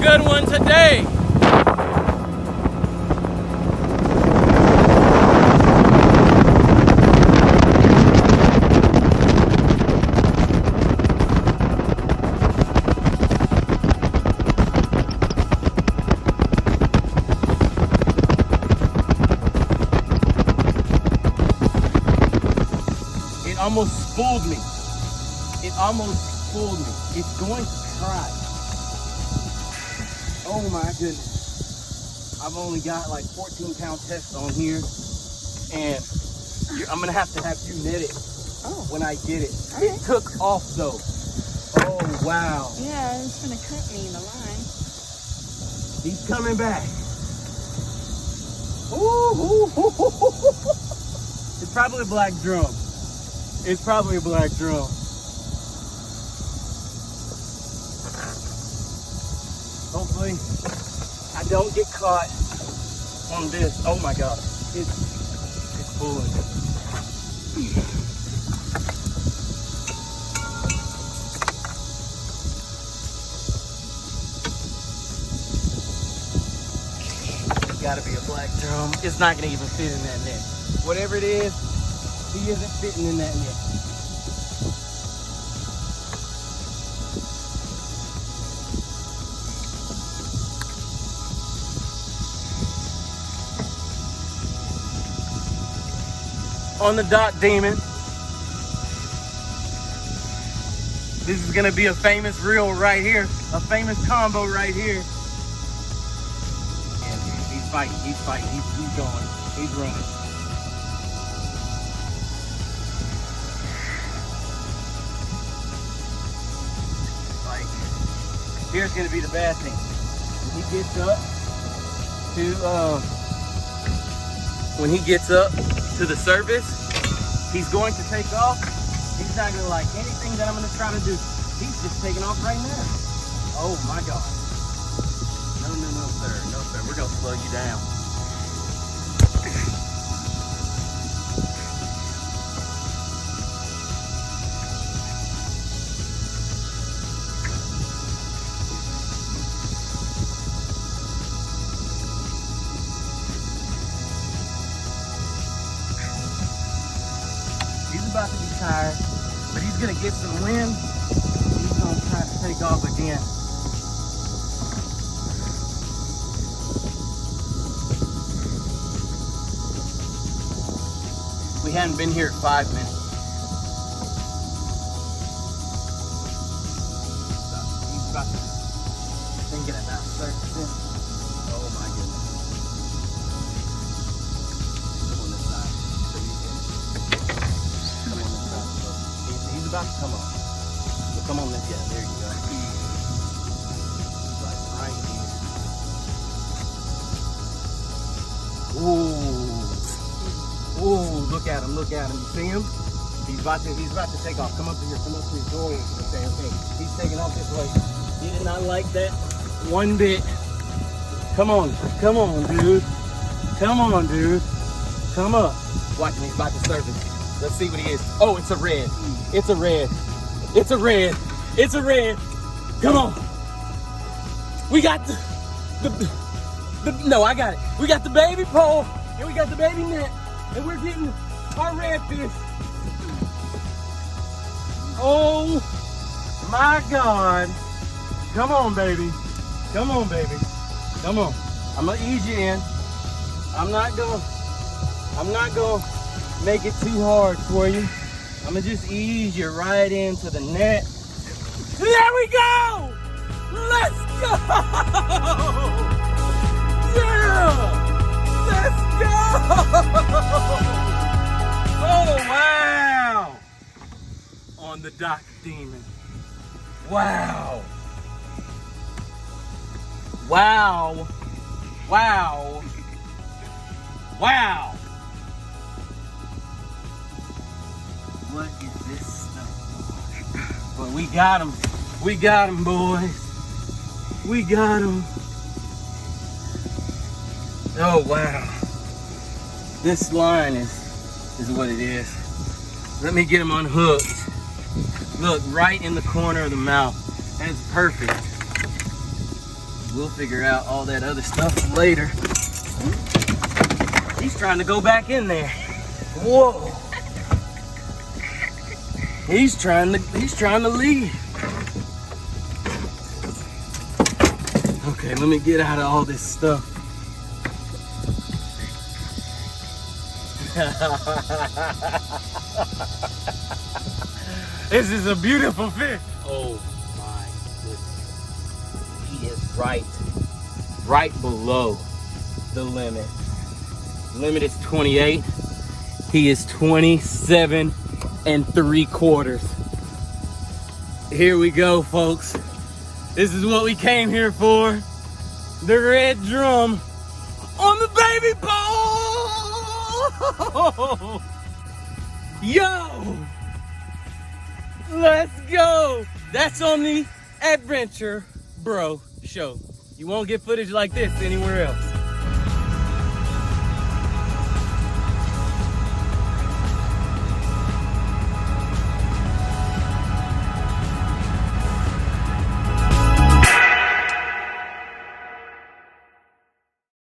good one today. It almost fooled me. It almost fooled me. It's going to try. Oh my goodness. I've only got like 14-pound test on here, and I'm gonna have you net it when I get it. Right. It took off though. Oh wow. Yeah, it's gonna cut me the line. He's coming back. Ooh. It's probably a black drum. It's probably a black drum. Hopefully, I don't get caught on this. Oh my God, it's pulling. It's gotta be a black drum. It's not gonna even fit in that net. Whatever it is, he isn't fitting in that net. On the dot, demon. This is gonna be a famous reel right here, a famous combo right here. And he's fighting, he's going, he's running. Like, here's gonna be the bad thing. When he gets up to the surface, he's going to take off. He's not gonna like anything that I'm gonna try to do. He's just taking off right now. Oh my God. No, sir. No, sir. We're gonna slow you down. About to be tired, but he's gonna get some wind. He's gonna try to take off again. We hadn't been here 5 minutes. He's about to get it now. Oh my goodness. He's about to come on. Well, come on, let's get it. There you go. He's like right here. Ooh, look at him, You see him? He's about to take off. Come up to here. Okay. He's taking off this way. He did not like that one bit. Come on, dude. Come up. Watch him, he's about to surface. Let's see what he is. Oh, it's a red. Come on. We got the no, I got it. We got the baby pole and we got the baby net and we're getting our redfish. Oh my God. Come on, baby. Come on. I'm gonna ease you in. I'm not gonna make it too hard for you. I'm gonna just ease you right into the net. There we go! Let's go! Yeah! Let's go! Oh, wow! On the dock, demon. Wow! What is this stuff? But we got him, boys. We got him. Oh wow. This line is what it is. Let me get him unhooked. Look, right in the corner of the mouth. That's perfect. We'll figure out all that other stuff later. He's trying to go back in there. Whoa. He's trying to leave. Okay, let me get out of all this stuff. This is a beautiful fish. Oh my goodness. He is right below the limit. Limit is 28. He is 27 3/4. Here we go, folks. This is what we came here for. The red drum on the baby pole. Yo, let's go. That's on the Adventure Bro Show. You won't get footage like this anywhere else.